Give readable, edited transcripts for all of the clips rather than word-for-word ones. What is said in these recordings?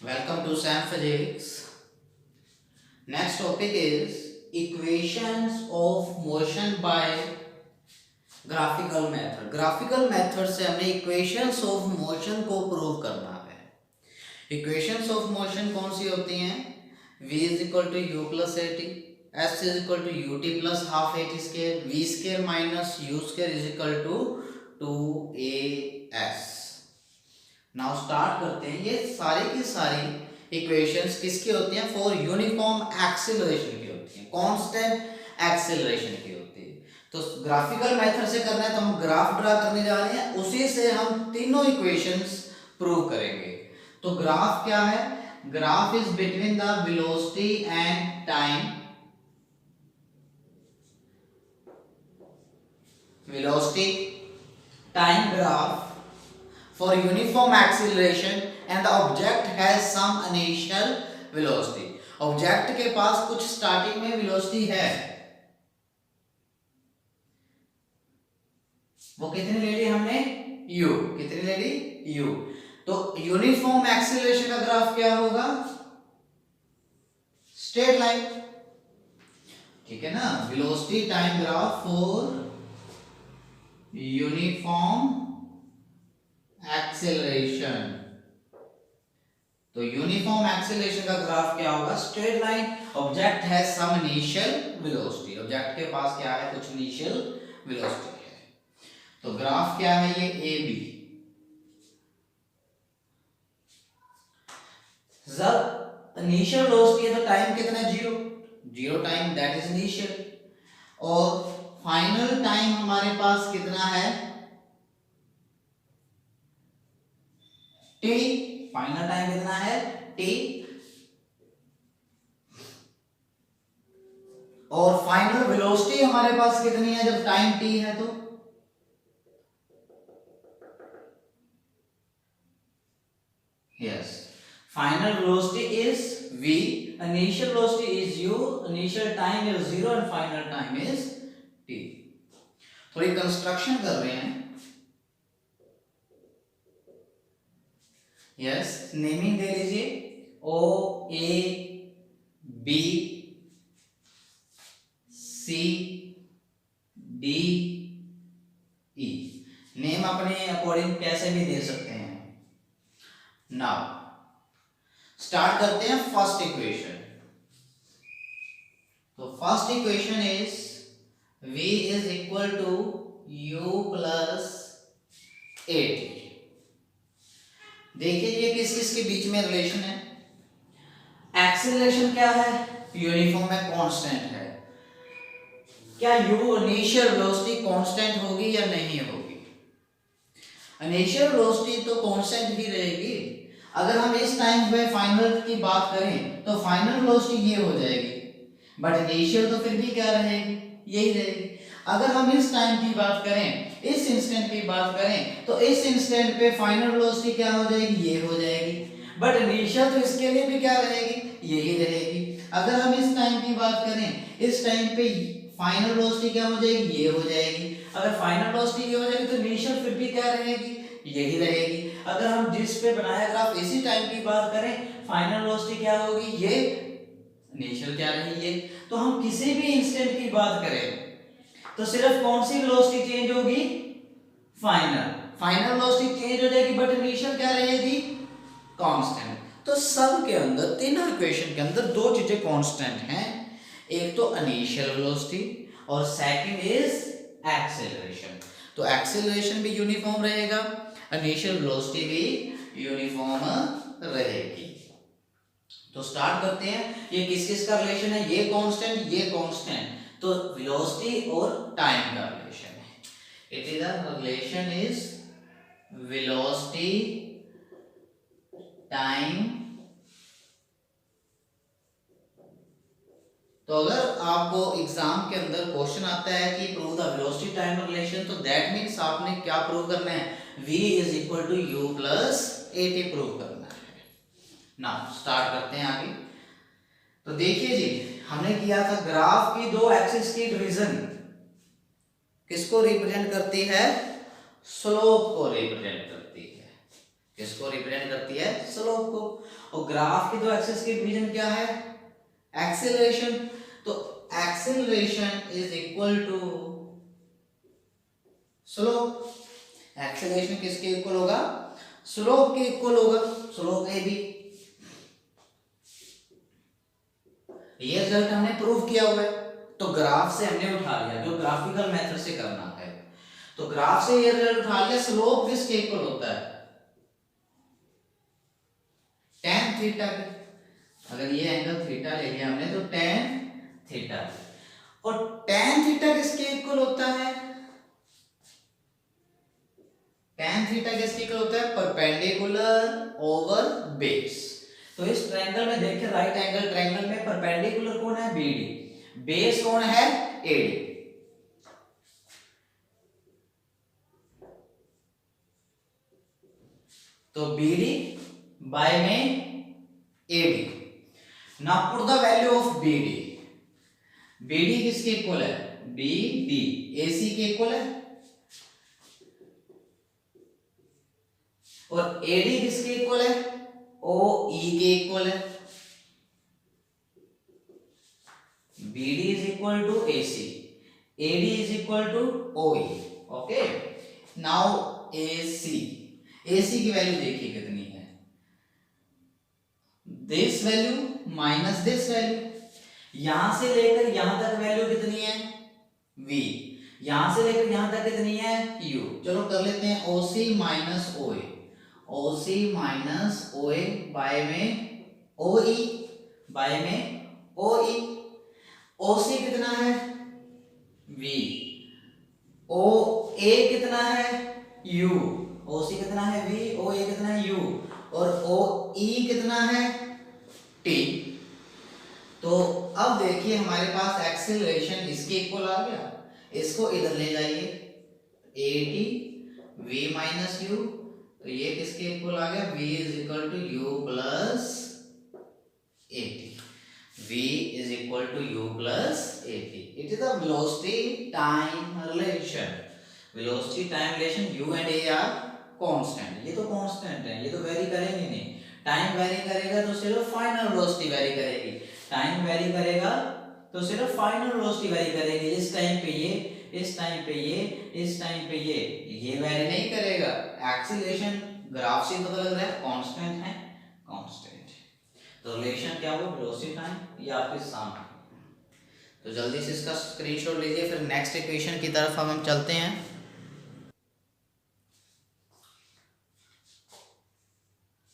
Welcome to SAM Physics. Next topic is equations of motion by graphical method. Graphical method से हमें equations of motion को prove करना है. Equations of motion कौन सी होती हैं? V is equal to u plus at, S is equal to ut plus half at square, v square minus u square is equal to 2as. Now start करते हैं. ये सारी की सारी इक्वेशंस किसकी होती हैं? फॉर यूनिफॉर्म एक्सेलरेशन की होती हैं, कांस्टेंट एक्सेलरेशन की होती है. तो ग्राफिकल मेथड से करना है तो हम ग्राफ ड्रा करने जा रहे हैं, उसी से हम तीनों इक्वेशंस प्रूव करेंगे. तो ग्राफ क्या है? Graph is between the velocity and time. Velocity time graph for uniform acceleration and the object has some initial velocity. Object के पास कुछ स्टार्टिंग में वेलोसिटी है. वो कितनी ले ली हमने? u. कितनी ले ली? u. तो यूनिफॉर्म एक्सीलरेशन का ग्राफ क्या होगा? Straight line. ठीक है ना? Velocity time graph for uniform acceleration. तो यूनिफॉर्म एक्सेलरेशन का ग्राफ क्या होगा? Straight line. Object has some initial velocity. Object के पास क्या है? कुछ इनिशियल वेलोसिटी है. तो ग्राफ क्या है? ये ए बी. जब इनिशियल वेलोसिटी है तो टाइम कितना है? Zero. Zero time, that is initial. और फाइनल टाइम हमारे पास कितना है? टी. फाइनल टाइम कितना है? टी. और फाइनल वेलोसिटी हमारे पास कितनी है जब टाइम टी है? तो yes, final velocity is v, initial velocity is u, initial time is 0 and final time is t. थोड़ी कंस्ट्रक्शन कर रहे हैं. यस, नेमिंग दे लीजिए. O A B C D E. Name अपने अकॉर्डिंग कैसे भी दे सकते हैं. नाउ स्टार्ट करते हैं फर्स्ट इक्वेशन. तो first equation is v is equal to u plus a t. देखिए ये किस किस के बीच में रिलेशन है. एक्सेलरेशन क्या है? यूनिफॉर्म है, कांस्टेंट है. क्या u इनिशियल वेलोसिटी कांस्टेंट होगी या नहीं होगी? इनिशियल वेलोसिटी तो कांस्टेंट ही रहेगी. अगर हम इस टाइम पे फाइनल की बात करें तो फाइनल वेलोसिटी ये हो जाएगी, बट इनिशियल तो फिर भी क्या रहेगी? यही रहेगी. अगर हम इस टाइम की बात करें, इस इंस्टेंट की बात करें, तो इस इंस्टेंट पे फाइनल वेलोसिटी क्या हो जाएगी? ये हो जाएगी. बट इनिशियल तो इसके लिए भी क्या रहेगी? यही रहेगी. अगर हम इस टाइम की बात करें, इस टाइम पे फाइनल वेलोसिटी क्या हो जाएगी? ये हो जाएगी. अगर फाइनल वेलोसिटी ये हो जाएगी तो इनिशियल फिर भी क्या रहेगी? यही रहेगी. अगर हम जिस पे बनाया ग्राफ इसी टाइम की बात करें, फाइनल वेलोसिटी क्या होगी? ये. इनिशियल क्या रही? ये. तो हम किसी भी इंस्टेंट की बात करें तो सिर्फ कौन सी वेलोसिटी चेंज होगी? फाइनल. फाइनल वेलोसिटी चेंज हो जाएगी, बट इनिशियल क्या रहेगी? कांस्टेंट. तो सब के अंदर, तीनों इक्वेशन के अंदर दो चीजें कांस्टेंट हैं. एक तो इनिशियल वेलोसिटी और सेकंड इज एक्सेलरेशन. तो एक्सेलरेशन भी यूनिफॉर्म रहेगा, इनिशियल वेलोसिटी भी यूनिफॉर्म रहेगी. तो स्टार्ट करते हैं. ये किस किस का रिलेशन है? ये कांस्टेंट, ये कांस्टेंट. तो वेलोसिटी और टाइम का रिलेशन है. It is the relation is velocity time. तो अगर आपको एग्जाम के अंदर क्वेश्चन आता है कि prove the velocity time relation, तो दैट मींस आपने क्या प्रूव करना है? v is equal to u plus a t prove करना है. नाउ स्टार्ट करते हैं आगे. तो देखिए जी, हमने किया था ग्राफ की दो एक्सिस की डिवीजन किसको रिप्रेजेंट करती है? स्लोप को रिप्रेजेंट करती है. किसको रिप्रेजेंट करती है? स्लोप को. और ग्राफ की दो एक्सिस की डिवीजन क्या है, एक्सेलरेशन। तो acceleration is equal to slope. Acceleration किसके इक्वल होगा, स्लोप के इक्वल होगा, स्लोप ए बी। ये रिजल्ट हमने प्रूव किया हुआ है, तो ग्राफ से हमने उठा लिया, जो ग्राफिकल मेथड से करना है। तो ग्राफ से ये रिजल्ट उठा लिया, स्लोप किसके इक्वल होता है, tan थीटा के। अगर ये एंगल थीटा ले लिया हमने तो tan थीटा, और tan थीटा किसके इक्वल होता है, tan थीटा किसके इक्वल होता है, परपेंडिकुलर ओवर बेस। तो इस ट्रायंगल में देखिए, राइट एंगल ट्रायंगल में परपेंडिकुलर कौन है, BD, बेस कौन है, AD। तो BD बाय में AD। Now put the value of BD। BD किसके इक्वल है, BD AC के इक्वल है, और AD किसके इक्वल है, OE के इक्वल है। BD is equal to AC, AD is equal to OE। Okay, now AC की वैल्यू देखिए कितनी है, this value minus this value. यहां से लेकर यहां तक वैल्यू कितनी है, V। यहां से लेकर यहां तक कितनी है, U। चलो कर लेते हैं OC minus OA, OC minus OA by में OE, बाय में OE। OC कितना है, V, OA कितना है, U। OC कितना है, V, OA कितना है, U, और OE कितना है, T। तो अब देखिए हमारे पास एक्सेलरेशन इसके इक्वल आ गया, इसको इधर ले जाइए, AT V माइनस U, तो ये किसके इक्वल आ गया, V is equal to U plus AT। V is equal to U plus AT. It is the velocity time relation. Velocity time relation U and A are constant. ये तो constant है, ये तो vary करेंगे नहीं। Time vary करेगा तो सिर्फ final velocity vary करेगी। Time vary करेगा तो सिर्फ final velocity vary करेगी। इस टाइम पे ये, इस टाइम पे ये, इस टाइम पे ये vary नहीं करेगा। Acceleration ग्राफ से पता लग रहा है constant है, constant। तो रिलेशन क्या हो, वेलोसिटी टाइम, ये आपके सामने। तो जल्दी से इसका स्क्रीनशॉट लीजिए, फिर नेक्स्ट इक्वेशन की तरफ हम चलते हैं।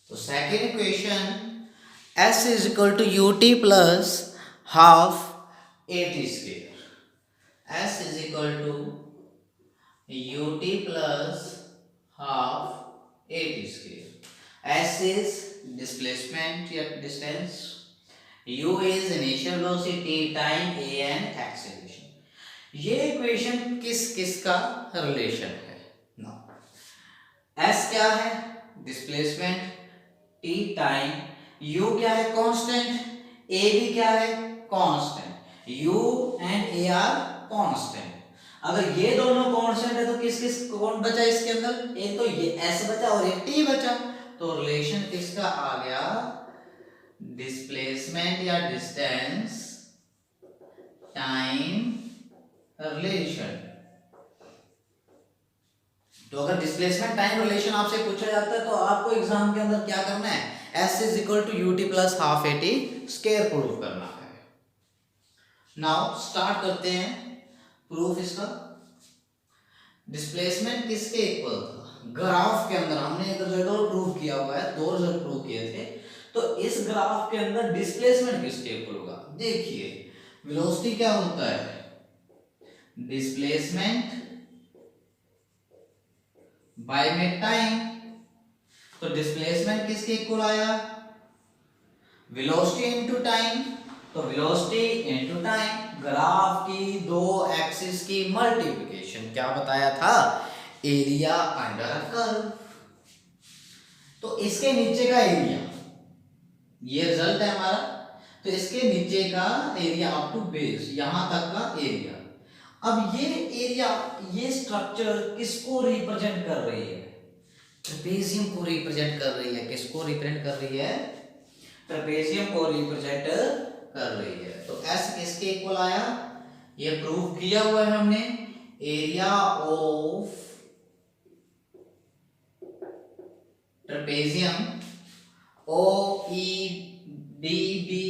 तो second equation, S is equal to UT plus half AT square. S is equal to UT plus half AT square. S is displacement या distance, U is initial velocity, time A and acceleration। ये equation किस किस का relation है, ना S क्या है, displacement, T time, U क्या है, कांस्टेंट, A भी क्या है, constant. U and A are constant. अगर ये दोनों कांस्टेंट है तो किस किस कौन बचा इसके अंदर, एक तो ये S बचा और एक T बचा। तो रिलेशन किसका आ गया, डिस्प्लेसमेंट या डिस्टेंस टाइम रिलेशन। तो अगर डिस्प्लेसमेंट टाइम रिलेशन आपसे पूछा जाता है तो आपको एग्जाम के अंदर क्या करना है, S is equal to UT plus half AT square proof करना है। नाउ स्टार्ट करते हैं प्रूफ इसका। डिस्प्लेसमेंट किसके इक्वल था, ग्राफ के अंदर हमने एक रिजल्ट प्रूव किया हुआ है, दो रिजल्ट प्रूव किए थे। तो इस ग्राफ के अंदर डिस्प्लेसमेंट किसके इक्वल होगा, देखिए वेलोसिटी क्या होता है, डिस्प्लेसमेंट बाय में टाइम। तो डिस्प्लेसमेंट किसके इक्वल आया, वेलोसिटी इनटू टाइम। तो वेलोसिटी इनटू टाइम, ग्राफ की दो एक्सिस की मल्टीप्लिकेशन, क्या बताया था, एरिया अंडर अ कर्व। तो इसके नीचे का एरिया, ये रिजल्ट है हमारा, तो इसके नीचे का एरिया अप टू बेस, यहां तक का एरिया। अब ये एरिया, ये स्ट्रक्चर किसको रिप्रेजेंट कर रही है, ट्रेपेजियम को रिप्रेजेंट कर रही है। किसको रिप्रेजेंट कर रही है, ट्रेपेजियम को रिप्रेजेंट कर रही है। तो S किसके इक्वल आया, ये प्रूव किया हुआ है हमने, area of trapezium O E D B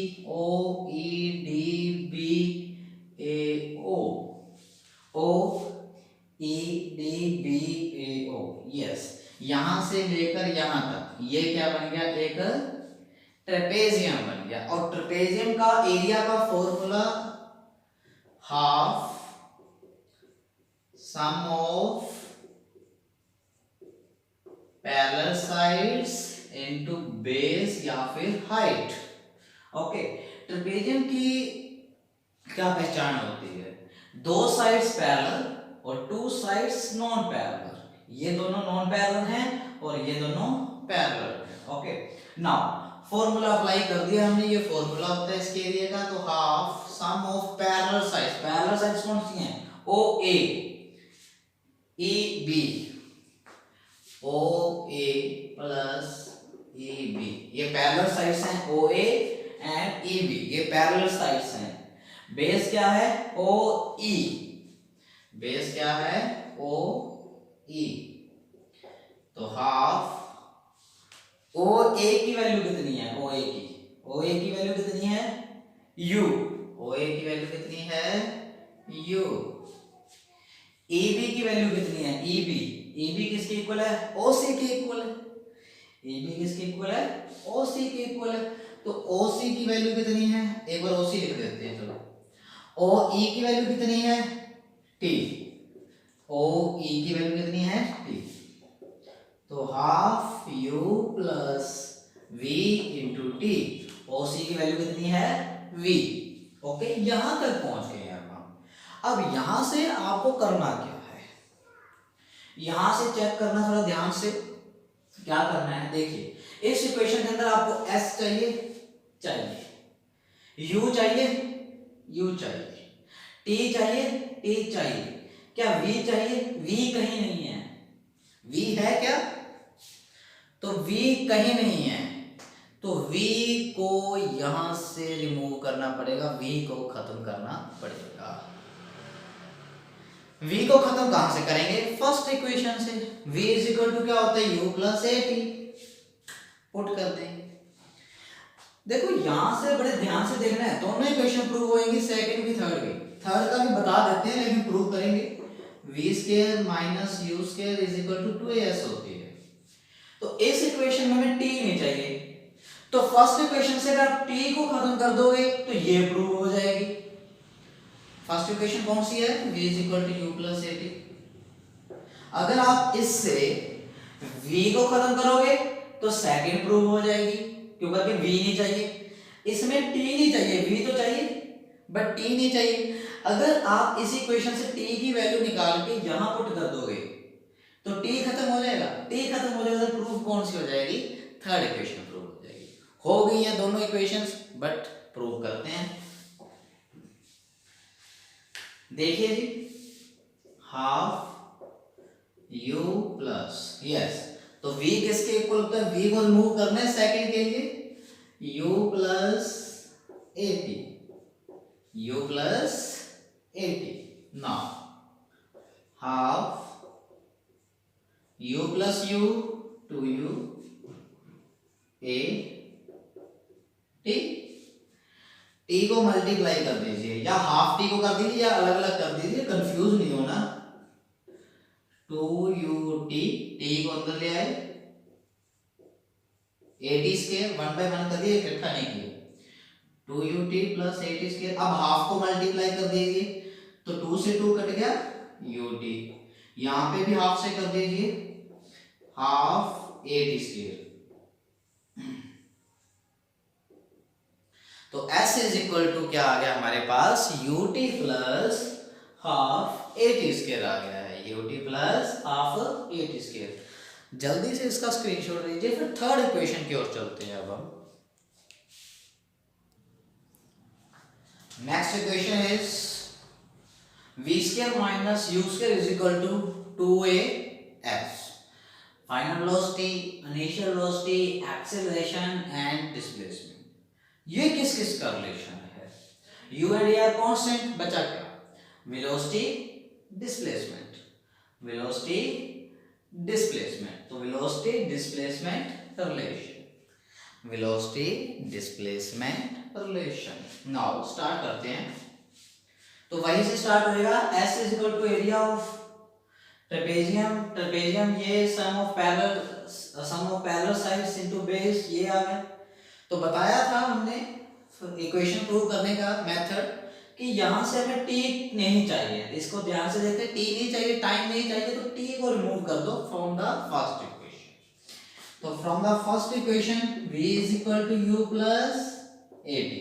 A O, yes, यहां से लेकर यहां तक ये क्या बन गया, एक ट्रेपेजियम बन गया। और ट्रेपेजियम का एरिया का formula half sum of parallel sides into base या फिर हाइट। ओके, ट्रेपेजियम की क्या पहचान होती है, दो साइड्स पैरेलल और टू साइड्स नॉन पैरेलल। ये दोनों नॉन पैरेलल हैं और ये दोनों पैरेलल हैं। ओके, नाउ फॉर्मूला अप्लाई कर दिया हमने, ये फॉर्मूला होता है इसके एरिया का। तो half sum of parallel sides कौन सी हैं, ओ ए ई बी, ओ ए प्लस ई बी, ये पैरेलल साइड्स हैं, ओ ए एंड ई बी, ये पैरेलल साइड्स हैं। बेस क्या है, ओ ई, बेस क्या है, ओ ई। तो हाफ ओ ए की वैल्यू कितनी है, ओ ए की वैल्यू कितनी है, यू, ओ ए की वैल्यू कितनी है, यू। ए बी की वैल्यू कितनी है, ई बी किसके इक्वल है, ओ सी के इक्वल है। ए बी किसके इक्वल है, ओ सी के इक्वल है। तो ओ सी की वैल्यू कितनी है, एक बार ओ सी लिख देते हैं, चलो। ओ ई की वैल्यू कितनी है, टी, ओ ई की वैल्यू कितनी है, टी। तो half u plus v into t, O C की वैल्यू कितनी है, वी। ओके, यहां तक पहुंच गए हैं हम। अब यहां से आपको करना क्या है, यहां से चेक करना थोड़ा ध्यान से, क्या करना है, देखिए इस इक्वेशन के अंदर आपको S चाहिए, U चाहिए, T चाहिए, क्या V चाहिए, V कहीं नहीं है, V है क्या, तो V कहीं नहीं है। तो V को यहां से रिमूव करना पड़ेगा, V को खत्म करना पड़ेगा। V को खत्म कहां से करेंगे, फर्स्ट इक्वेशन से। V इज इक्वल टू क्या होता है, U प्लस AT, पुट कर देंगे। देखो यहां से बड़े ध्यान से देखना है, दोनों इक्वेशन प्रूव होंगी, सेकंड की थर्ड की। थर्ड का भी बता देते हैं लेकिन प्रूव करेंगे। v square minus u square is equal to 2as होती है। तो इस इक्वेशन में हमें t नहीं चाहिए, तो फर्स्ट इक्वेशन से अगर आप t को खत्म कर दोगे तो ये प्रूव हो जाएगी। फर्स्ट इक्वेशन कौन सी है, v is equal to u plus at। अगर आप इससे v को खत्म करोगे तो सेकंड प्रूव हो जाएगी, क्योंकि v नहीं चाहिए, इसमें t नहीं चाहिए, v तो चाहिए बट t नहीं चाहिए। अगर आप इस इक्वेशन से t की वैल्यू निकाल के यहां पुट कर दोगे तो t खत्म हो जाएगा, तो प्रूफ कौन सी हो जाएगी, थर्ड इक्वेशन प्रूव हो जाएगी। हो गई है दोनों इक्वेशंस, बट प्रूव करते हैं। देखिए जी, हाफ u प्लस, यस, तो v किसके इक्वल होता है, v को रिमूव करना है सेकंड के लिए, u plus at। Now half u plus u 2u a t, t को मल्टीप्लाई कर दीजिए, या हाफ t को कर दीजिए या अलग अलग कर दीजिए, कंफ्यूज नहीं होना। 2ut, t को अंदर ले आए, at स्क्वायर 1 बाय 1 कर दिए, इकट्ठा नहीं किया, 2ut प्लस at स्क्वायर। अब हाफ को मल्टीप्लाई कर दीजिए, तो 2 से 2 कट गया ut, यहां पे भी हाफ से कर दीजिए, हाफ at स्क्वायर। तो s इज इक्वल टू क्या आ गया हमारे पास, ut plus half at square आ गया है, ut plus half at square. जल्दी से इसका स्क्रीनशॉट लीजिए, फिर थर्ड इक्वेशन की ओर चलते हैं। अब हम next equation is v square minus u square is equal to 2as। Final velocity, initial velocity, acceleration and displacement. ये किस किस का रिलेशन है? u and a are constant, बचा क्या? वेलोसिटी डिस्प्लेसमेंट, वेलोसिटी डिस्प्लेसमेंट, तो velocity displacement relation, velocity displacement relation. Now start करते हैं। तो वहीं से स्टार्ट होएगा, S is equal to area of trapezium, trapezium ये sum of parallel sides into base, ये आ गया। तो बताया था हमने इक्वेशन प्रूव करने का मेथड कि यहां से हमें t नहीं चाहिए, इसको ध्यान से देखते, t नहीं चाहिए, टाइम नहीं चाहिए, तो t को रिमूव कर दो फ्रॉम द फर्स्ट इक्वेशन। तो from the first equation v is equal to u plus at,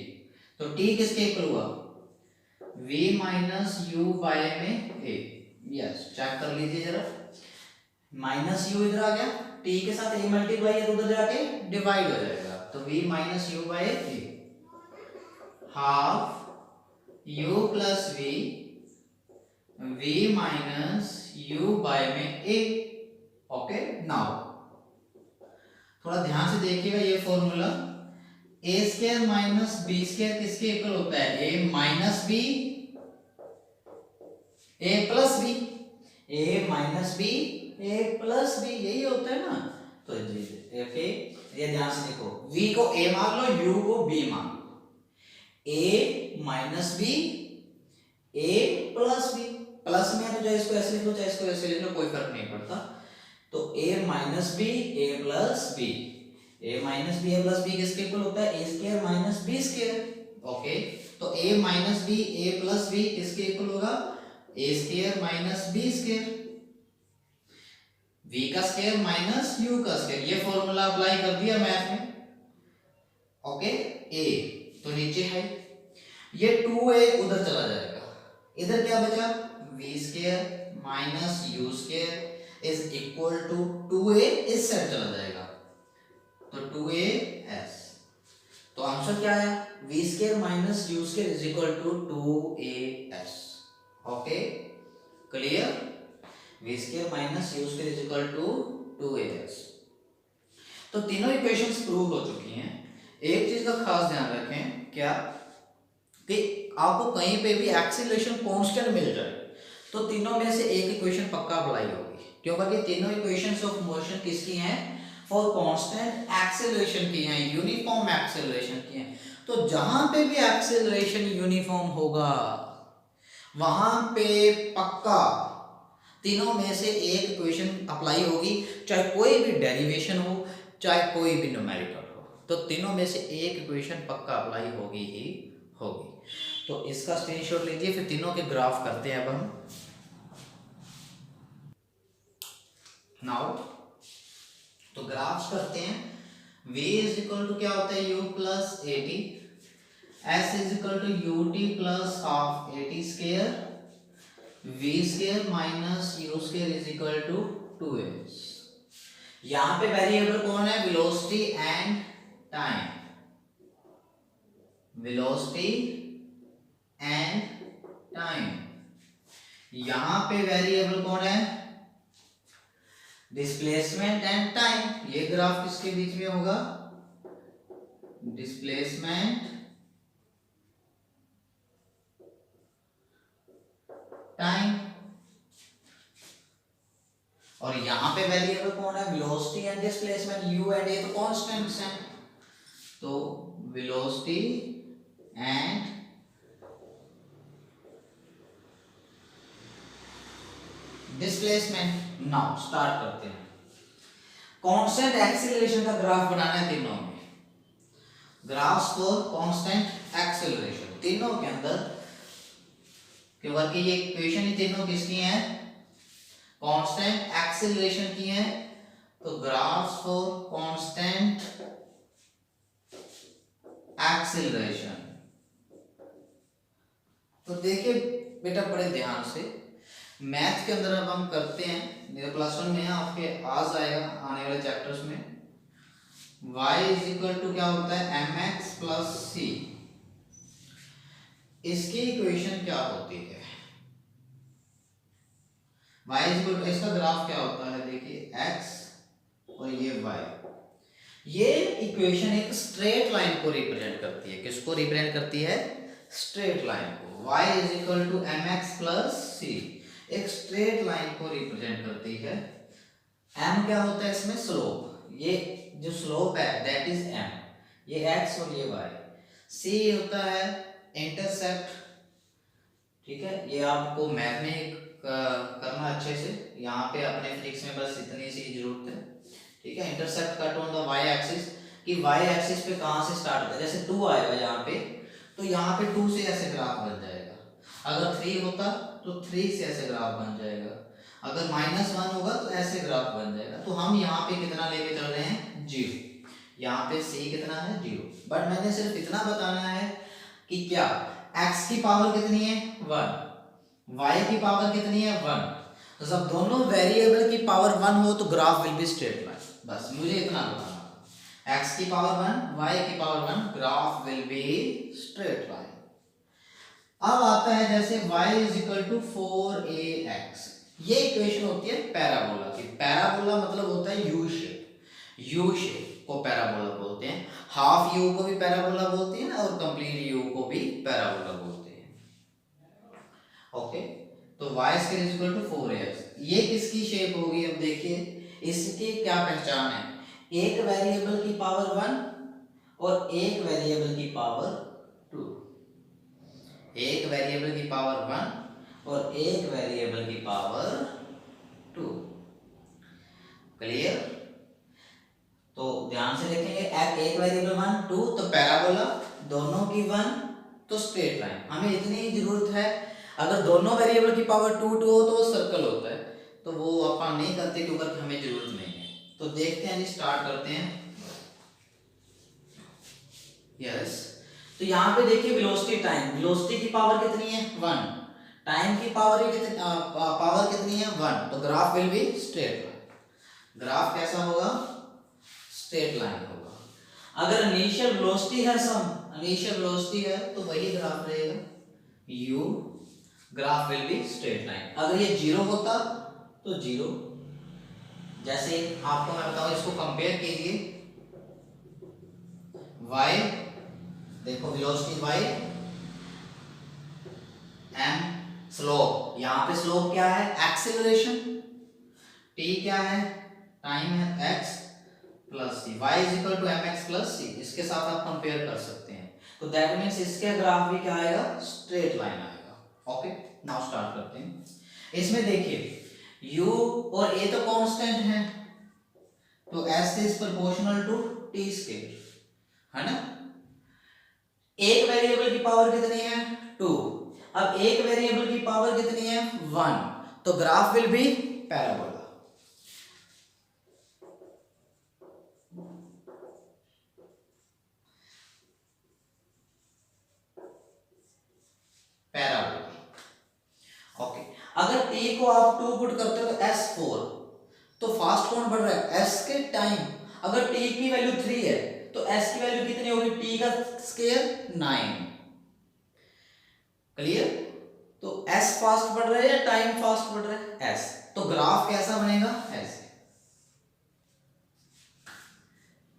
तो t किसके इक्वल हुआ? v माइनस u बाय में a। यस, चेक कर लीजिए जरा, माइनस u इधर आ गया, t के साथ a मल्टीप्लाई है तो उधर जाके डिवाइड हो जाएगा, तो v minus u by a, half u plus v, v minus u by में a। ओके, नाउ थोड़ा ध्यान से देखिएगा ये formula, a square minus b square किसके इक्वल होता है? a minus b, a plus b, a minus b, a plus b, यही होता है ना। तो ओके, ये ध्यान से देखो, v को a मान लो, u को b मान लो, a minus b, a plus b, plus में है तो चाहे इसको ऐसे लिख लो चाहे इसको ऐसे लिख लो, कोई फर्क नहीं पड़ता। तो a minus b, a plus b, a minus b, a plus b किसके इक्वल होता है? a square minus b square. Okay, तो a minus b, a plus b किसके इक्वल होगा? a square minus b square, v का square minus u का square, ये formula apply कर दिया मैथ में। ओके, a तो नीचे है, ये 2a उधर चला जाएगा, इधर क्या बचा? v square minus u square is equal to 2a, इस साइड चला जाएगा, तो 2as। तो आंसर क्या आया? v square minus u square is equal to 2as। Okay, clear? v square minus u square is equal to 2as। तो तीनों equations prove हो चुकी हैं। एक चीज का खास ध्यान रखें, क्या कि आपको कहीं पे भी एक्सीलरेशन कांस्टेंट मिल जाए तो तीनों में से एक इक्वेशन पक्का अप्लाई होगी, क्योंकि तीनों इक्वेशंस ऑफ मोशन किसकी हैं? फॉर कांस्टेंट एक्सीलरेशन की हैं, यूनिफॉर्म एक्सीलरेशन की हैं। तो जहां पे भी एक्सीलरेशन यूनिफॉर्म होगा वहां पे पक्का तीनों में से एक इक्वेशन अप्लाई होगी, चाहे कोई भी डेरिवेशन हो, चाहे कोई भी न्यूमेरिकल हो, तो तीनों में से एक इक्वेशन पक्का अप्लाई होगी ही होगी। तो इसका स्क्रीनशॉट लीजिए, फिर तीनों के ग्राफ करते हैं अब हम। नाउ तो ग्राफ्स करते हैं। v इज इक्वल टू क्या होता है? u plus a t, s is equal to u t plus half a t square, v square minus u square is equal to 2s। यहां पे वेरिएबल कौन है? Velocity and time, velocity and time. यहां पे variable कौन है? Displacement and time. ये graph किसके बीच में होगा? Displacement time. और यहां पे वेरिएबल कौन है? Velocity and displacement, u and a तो कांस्टेंट्स हैं, तो velocity and displacement. Now start करते हैं। कांस्टेंट एक्सीलरेशन का ग्राफ बनाना है तीनों में, ग्राफ्स फॉर कांस्टेंट एक्सीलरेशन तीनों के अंदर, क्योंकि ये इक्वेशन ही तीनों किसकी हैं? कांस्टेंट एक्सीलरेशन की हैं। तो ग्राफ्स फॉर कांस्टेंट एक्सीलरेशन, तो देखिए बेटा बड़े ध्यान से, मैथ के अंदर अब हम करते हैं, मेरे क्लास 1 में आपके आ जाएगा आने वाले चैप्टर्स में। y इज इक्वल टू क्या होता है? mx प्लस सी। इसकी इक्वेशन क्या होती है? y इज इक्वल टू, इसका ग्राफ क्या होता है? देखिए x और ये y, ये इक्वेशन एक स्ट्रेट लाइन को रिप्रेजेंट करती है। किसको रिप्रेजेंट करती है? स्ट्रेट लाइन को। y is equal to m x plus c एक स्ट्रेट लाइन को रिप्रेजेंट करती है। m क्या होता है इसमें? स्लोप। ये जो स्लोप है दैट इज m, ये x और ये y। c होता है इंटरसेप्ट। ठीक है, ये आपको मैथ में करना अच्छे से, यहाँ पे अपने फिजिक्स में बस इतनी सी जरूरत है। ठीक है, intercept cut on the y axis, कि वाई एक्सिस पे कहाँ से स्टार्ट होता है। जैसे 2 आएगा यहाँ पे, तो यहाँ पे 2 से ऐसे ग्राफ बन जाएगा। अगर 3 होता तो 3 से ऐसे ग्राफ बन जाएगा। अगर -1 होगा तो ऐसे ग्राफ बन जाएगा। तो हम यहाँ पे कितना लेके चल रहे हैं? 0। यहाँ पे c कितना है? 0। बट मैंने सिर्फ इतना बताना है कि क्या x की पावर कितनी है? 1, y की पावर कितनी है? 1। तो जब दोनों वेरिएबल की पावर 1 हो तो graph will be straight line. बस मुझे इतना बताना, x की पावर 1, y की power 1, graph will be straight line. अब आता है जैसे y is equal to 4ax, ये इक्वेशन होती है पैराबोला की। पैराबोला मतलब होता है यू शेप। यू शेप को पैराबोला बोलते हैं। हाफ यू को भी पैराबोला बोलते हैं और कंप्लीट यू को भी पैराबोला बोलते हैं। ओके, तो y square is equal to 4ax, ये किसकी शेप होगी? अब देखिए इसकी क्या पहचान है? एक वेरिएबल की पावर 1 और एक वेरिएबल की पावर 2। एक वेरिएबल की पावर 1 और एक वेरिएबल की पावर 2। क्लियर? तो ध्यान से देखेंगे, एक वेरिएबल 1 2 तो पैराबोला, दोनों की 1 तो स्ट्रेट लाइन। हमें इतनी ही जरूरत है। अगर दोनों वेरिएबल की पावर 2 2 हो तो वो सर्कल होता है, तो वो अपन नहीं करते क्योंकि हमें जरूरत नहीं है। तो देखते हैं जी, स्टार्ट करते हैं। यस, तो यहाँ पे देखिए वेलोसिटी टाइम, वेलोसिटी की पावर कितनी है? 1, टाइम की पावर कितनी है? 1। तो graph will be straight line. Graph कैसा होगा? स्ट्रेट लाइन होगा। अगर इनिशियल वेलोसिटी है इनिशियल वेलोसिटी है तो वही ग्राफ रहेगा u, graph will be straight line. अगर ये 0 होता तो 0। जैसे आपको मैं बताऊं, इसको कंपेयर कीजिए, y देखो वेलोसिटी y, m स्लोप, यहाँ पे स्लोप क्या है? एक्सेलरेशन। t क्या है? टाइम है x plus c, y is equal to m x plus c. इसके साथ आप कंपेयर कर सकते हैं। तो दैट मीन्स इसके ग्राफ भी क्या आएगा? स्ट्रेट लाइन आएगा। ओके, नाउ स्टार्ट करते हैं। इसमें देखिए u और a तो कांस्टेंट है, तो s is proportional to t square, है ना। एक वेरिएबल की पावर कितनी है? 2। अब एक वेरिएबल की पावर कितनी है? 1। तो graph will be parabola. Okay, अगर t को आप 2 पुट करते हो तो s4, तो फास्ट कौन बढ़ रहा है? s के टाइम। अगर t की वैल्यू 3 है तो s की वैल्यू कितनी होगी? t का स्क्वायर 9। क्लियर? तो s फास्ट बढ़ रहा है या टाइम फास्ट बढ़ रहा है? s। तो ग्राफ कैसा बनेगा? ऐसे।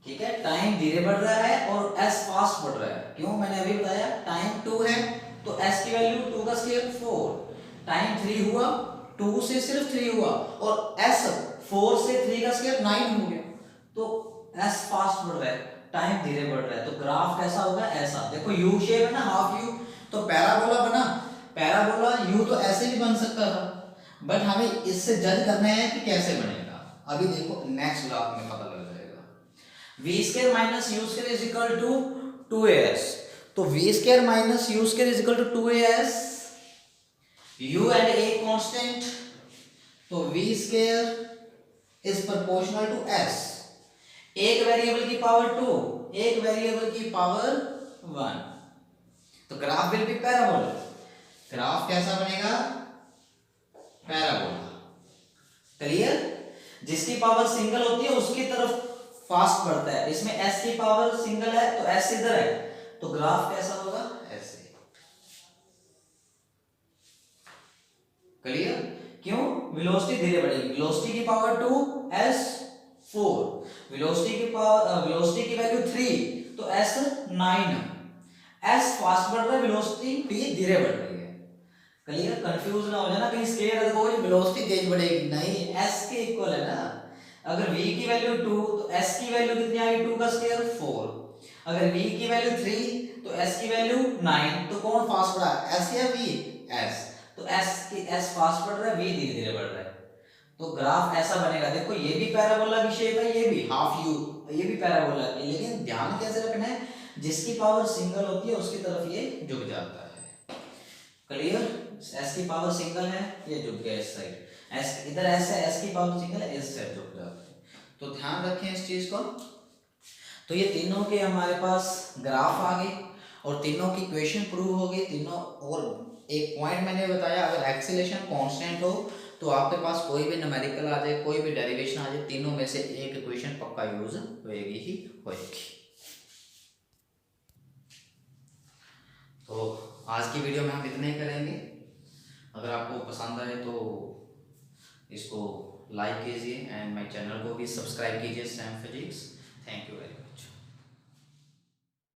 ठीक है, टाइम धीरे बढ़ रहा है और s फास्ट बढ़ रहा है। क्यों? मैंने अभी बताया, टाइम 2 है तो s की वैल्यू 2 का स्क्वायर 4। टाइम 3 हुआ, 2 से सिर्फ 3 हुआ, और s 4 से 3 का स्क्वायर 9 हो गया। तो s फास्ट बढ़ रहा है, टाइम धीरे बढ़ रहा है। तो ग्राफ कैसा होगा? ऐसा। देखो यू शेप है ना, हाफ यू, तो पैराबोला बना। पैराबोला यू तो ऐसे भी बन सकता था, बट हमें इससे जज करना है कि कैसे बनेगा। अभी देखो नेक्स्ट ग्राफ में पता लग जाएगा। v square minus u square is equal to 2as। तो v square minus u square is equal to 2as, u and a constant, तो v square is proportional to s। एक वेरिएबल की power 2, एक variable की power 1, तो graph will be parabola. Graph कैसा बनेगा? Parabola. Clear? जिसकी पावर सिंगल होती है उसकी तरफ फास्ट बढ़ता है। इसमें s की पावर सिंगल है तो s इधर है, तो ग्राफ कैसा होगा? ऐसे। क्लियर? क्यों? वेलोसिटी धीरे बढ़ेगी, वेलोसिटी की पावर 2 s 4, वेलोसिटी की वैल्यू 3, तो s 9, s फास्ट बढ़ रहा है, वेलोसिटी v धीरे बढ़ रही है। क्लियर, कंफ्यूज ना हो जाना कहीं स्केयर देखो वेलोसिटी तेज बढ़ेगी, नहीं s के इक्वल है ना। अगर v की वैल्यू 2 तो s की वैल्यू कितनी आ गई, 2 का स्क्वायर 4। अगर v की वैल्यू 3 तो s की वैल्यू 9, तो कौन फास्ट बढ़ा, s या v, s। तो s फास्ट बढ़ रहा है, v धीरे धीरे बढ़ रहा है, तो ग्राफ ऐसा बनेगा। देखो ये भी पैराबोला की शेप है, ये भी हाफ यू, ये भी पैराबोला है, लेकिन ध्यान कैसे रखना है, जिसकी पावर सिंगल होती है उसकी तरफ ये झुक जाता है। क्लियर, s की पावर सिंगल है, ये झुक गया इस साइड, s इधर s है, s की पावर सिंगल है, इस साइड झुक जाता है। तो ध्यान रखें इस चीज को। तो ये तीनों के हमारे पास ग्राफ आ गए और तीनों की इक्वेशन प्रूव हो गई तीनों। और एक पॉइंट मैंने बताया, अगर एक्सीलरेशन कांस्टेंट हो तो आपके पास कोई भी न्यूमेरिकल आ जाए, कोई भी डेरिवेशन आ जाए, तीनों में से एक इक्वेशन पक्का यूज होएगी ही होएगी। तो आज की वीडियो में हम इतना ही करेंगे। अगर आपको पसंद आए तो इसको लाइक कीजिए एंड माय चैनल को भी सब्सक्राइब कीजिए, Sam physics. Thank you very much.